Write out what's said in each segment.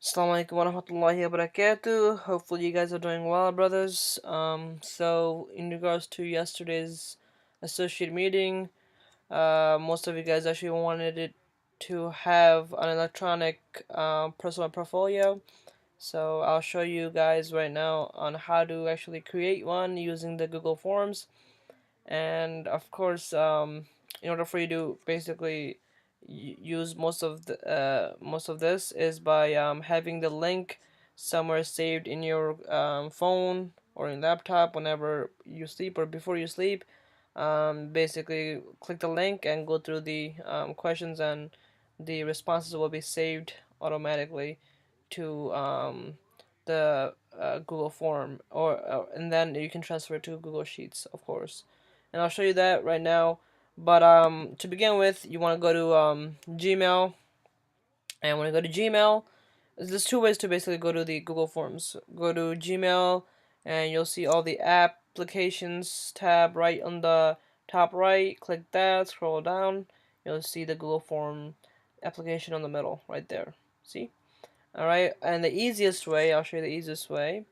Assalamu alaikum warahmatullahi wabarakatuh. Hopefully you guys are doing well, brothers. So in regards to yesterday's associate meeting, most of you guys actually wanted it to have an electronic personal portfolio. So I'll show you guys right now on how to actually create one using the Google Forms. And of course, in order for you to basically use most of this is by having the link somewhere saved in your phone or in laptop whenever you sleep or before you sleep. Basically click the link and go through the questions, and the responses will be saved automatically to the Google form, or and then you can transfer it to Google Sheets, of course. And I'll show you that right now. But to begin with, you want to go to Gmail, and when you go to Gmail, there's two ways to basically go to the Google Forms. Go to Gmail, and you'll see all the applications tab right on the top right. Click that, scroll down, you'll see the Google Form application on the middle right there. See? Alright, and the easiest way, I'll show you the easiest way.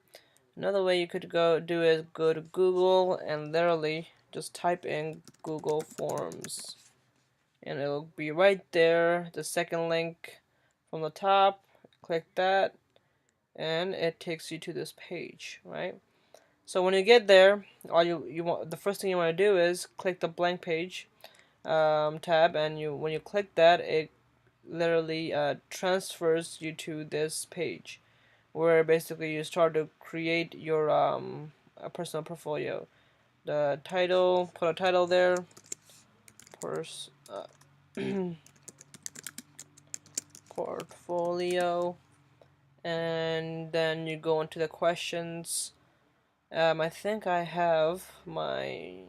Another way you could do is go to Google and literally just type in Google Forms. And it'll be right there, the second link from the top. Click that, and it takes you to this page, right? So when you get there, the first thing you want to do is click the blank page tab, and when you click that, it literally transfers you to this page, where basically you start to create your a personal portfolio. The title, put a title there, pers portfolio, and then you go into the questions. I think I have my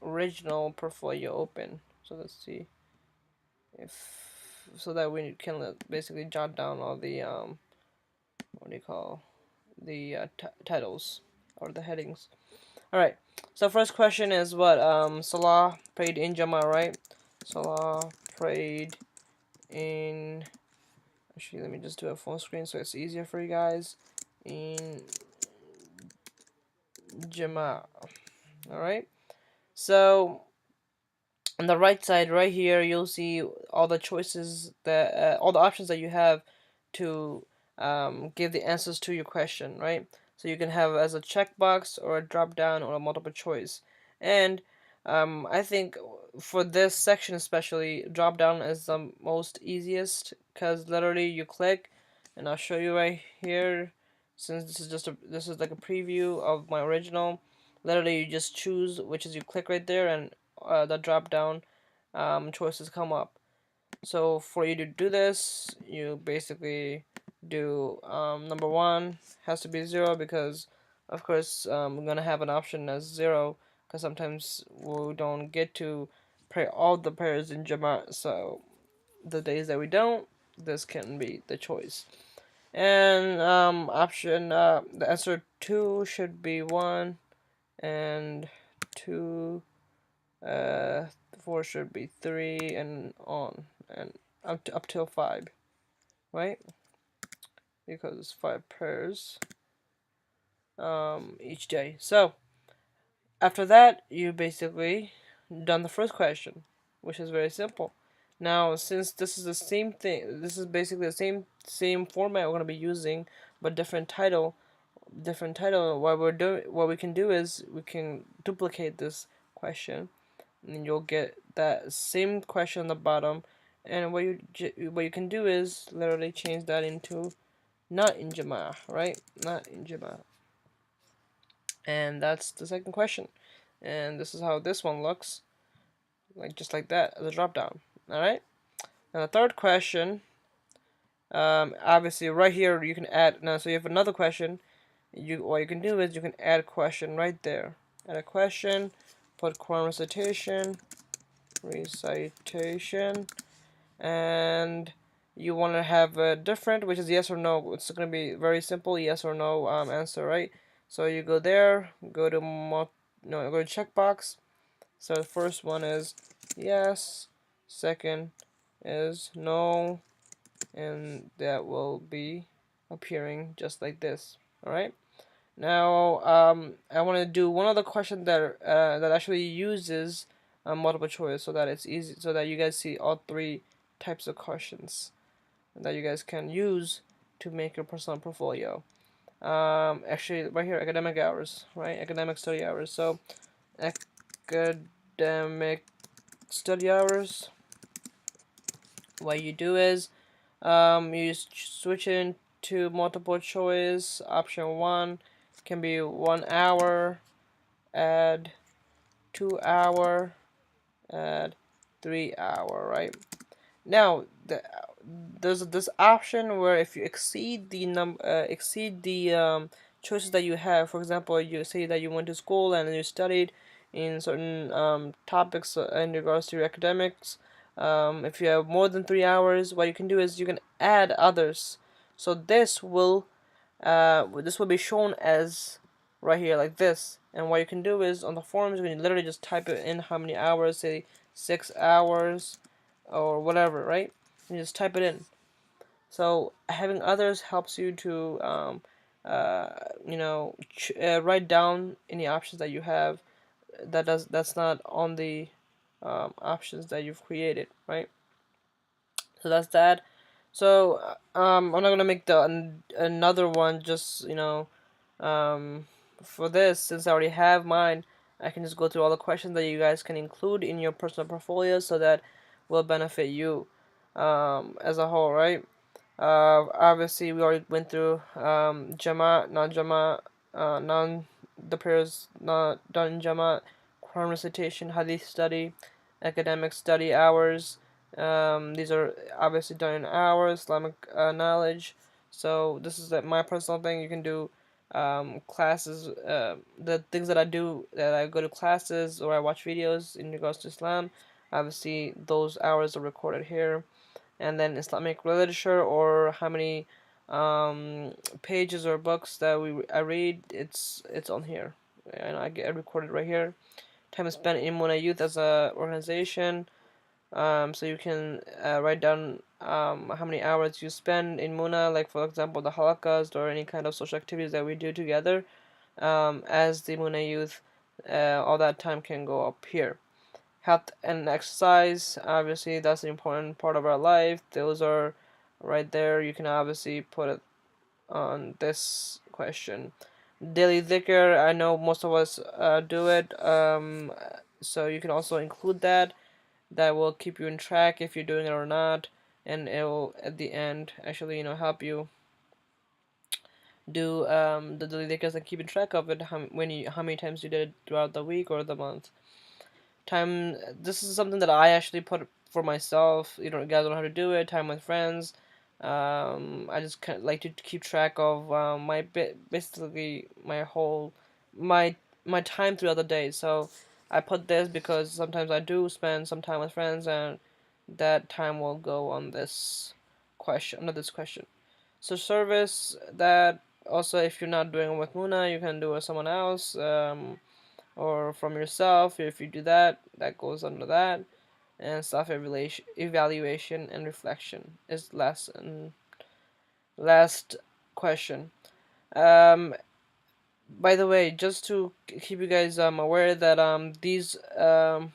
original portfolio open, so let's see if so that we can basically jot down all the what do you call the titles or the headings. All right. So first question is what Salah prayed in Jama, right? Salah prayed in. Actually, let me just do a full screen so it's easier for you guys. In Jama. All right. So on the right side, right here, you'll see all the choices all the options that you have to give the answers to your question, right? So you can have as a checkbox or a drop down or a multiple choice. And I think for this section especially, drop down is the most easiest, because literally you click, and I'll show you right here. Since this is like a preview of my original. Literally, you just choose which is you click right there, and the drop down choices come up. So for you to do this, you basically do number one has to be 0, because of course we're gonna have an option as 0, because sometimes we don't get to pray all the prayers in Jamaat. So the days that we don't, this can be the choice. And the answer 2 should be 1, and 2 uh 4 should be 3, and on, and up till 5, right? Because it's 5 prayers each day. So after that, you basically done the first question, which is very simple. Now, since this is the same thing, this is basically the same format we're gonna be using, but different title. What we can do is we can duplicate this question, and you'll get that same question on the bottom. And what you can do is literally change that into not in Jama, right? Not in Jama. And that's the second question. And this is how this one looks, like just like that as a drop down. All right. Now the third question, obviously right here you can add. Now, so you have another question. What you can do is you can add a question right there. Add a question. Put Quran recitation, and you want to have a different, which is yes or no. It's going to be very simple, yes or no answer, right? So you go there, go to checkbox. So the first one is yes, second is no, and that will be appearing just like this. All right. Now, I want to do one other question that actually uses multiple choice, so that it's easy, so that you guys see all three types of questions that you guys can use to make your personal portfolio. Actually, right here, academic hours, right? Academic study hours. So, academic study hours. What you do is, you switch into multiple choice. Option one can be 1 hour. Add 2 hour. Add 3 hour. Right now, there's this option where if you exceed the choices that you have. For example, you say that you went to school and you studied in certain topics in regards to your academics. If you have more than 3 hours, what you can do is you can add others. So this will be shown as right here like this. And what you can do is on the forms you can literally just type it in how many hours, say 6 hours or whatever, right? You just type it in. So having others helps you to uh, write down any options that you have that's not on the options that you've created, right? So that's that. So I'm not gonna make another one. Just um, for this, since I already have mine, I can just go through all the questions that you guys can include in your personal portfolio, so that will benefit you as a whole, right? Obviously, we already went through Jamaat, non-Jamaat, non the prayers not done in Jamaat, Quran recitation, Hadith study, academic study hours. These are obviously done in hours, Islamic knowledge. So this is my personal thing. You can do classes, the things that I do, that I go to classes or I watch videos in regards to Islam. Obviously, those hours are recorded here, and then Islamic literature, or how many pages or books that I read. It's on here, and I get recorded right here. Time spent in Muna Youth as a organization. So you can write down how many hours you spend in Muna, like for example the halakas or any kind of social activities that we do together as the Muna Youth. All that time can go up here. Health and exercise, obviously that's an important part of our life. Those are right there. You can obviously put it on this question. Daily dhikr, I know most of us do it, so you can also include that. That will keep you in track if you're doing it or not, and it will at the end actually help you do the daily dhikrs and keeping track of it, how many times you did it throughout the week or the month. Time, this is something that I actually put for myself. You guys don't know how to do it. Time with friends. I just kind of like to keep track of basically my my time throughout the day. So I put this because sometimes I do spend some time with friends, and that time will go on this question, under this question. So service, that also, if you're not doing it with Muna, you can do it with someone else. Or from yourself. If you do that, that goes under that. And self evaluation and reflection is last question. Um, by the way, just to keep you guys aware that these a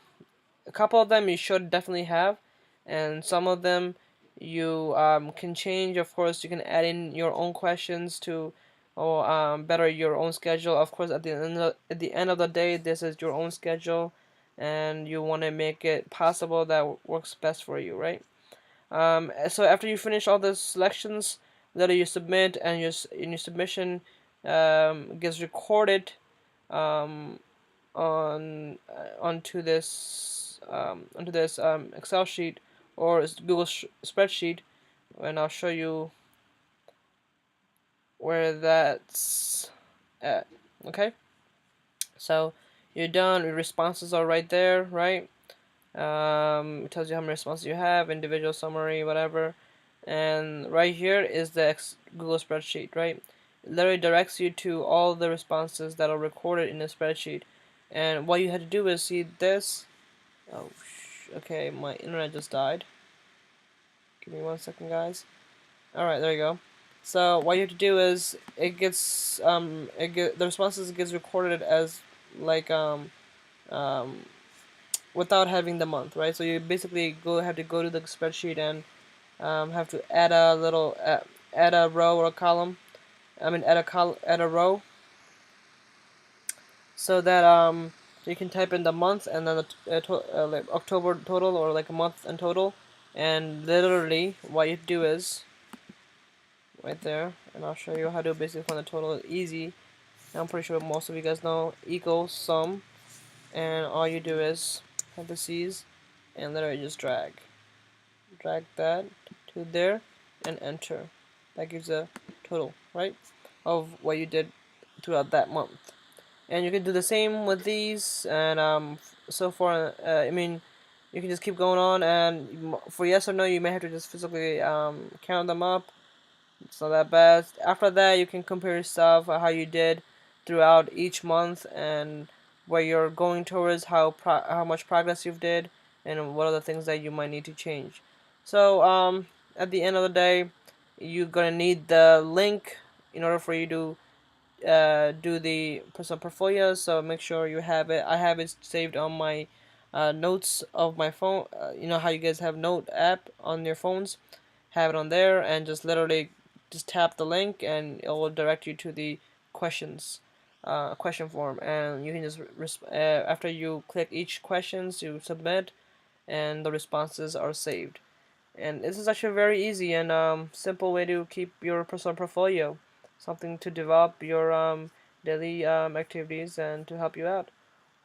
couple of them you should definitely have, and some of them you can change. Of course, you can add in your own questions to or better your own schedule. Of course, at the end of the day, this is your own schedule, and you want to make it possible that works best for you, right? So after you finish all the selections, that you submit, and in your submission gets recorded um, onto this Excel sheet or Google spreadsheet, and I'll show you where that's at. Okay, so you're done. Your responses are right there, right? It tells you how many responses you have, individual summary, whatever, and right here is the Google spreadsheet, right? It literally directs you to all the responses that are recorded in the spreadsheet, and what you had to do is see this. Oh, okay, my internet just died. Give me 1 second, guys. All right, there you go. So what you have to do is the responses gets recorded as like without having the month, right? So you basically have to go to the spreadsheet and have to add a row or a column. I mean add a row so that you can type in the month and then like October total or like a month in total, and literally what you do is right there, and I'll show you how to basically find the total. It's easy. I'm pretty sure most of you guys know equals sum, and all you do is parentheses and literally just drag that to there and enter. That gives a total, right, of what you did throughout that month. And you can do the same with these, and so far, I mean, you can just keep going on, and for yes or no, you may have to just physically count them up. It's not that bad. After that, you can compare yourself how you did throughout each month and where you're going towards, how much progress you've did, and what are the things that you might need to change. So at the end of the day, you're gonna need the link in order for you to do the personal portfolio. So make sure you have it. I have it saved on my notes of my phone. You know how you guys have note app on your phones, have it on there, and just literally just tap the link and it will direct you to the questions question form, and you can just after you click each questions you submit, and the responses are saved. And this is actually a very easy and simple way to keep your personal portfolio, something to develop your daily activities and to help you out.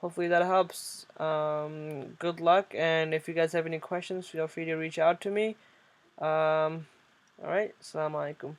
Hopefully that helps. Good luck, and if you guys have any questions, feel free to reach out to me. Alright, Assalamu alaikum.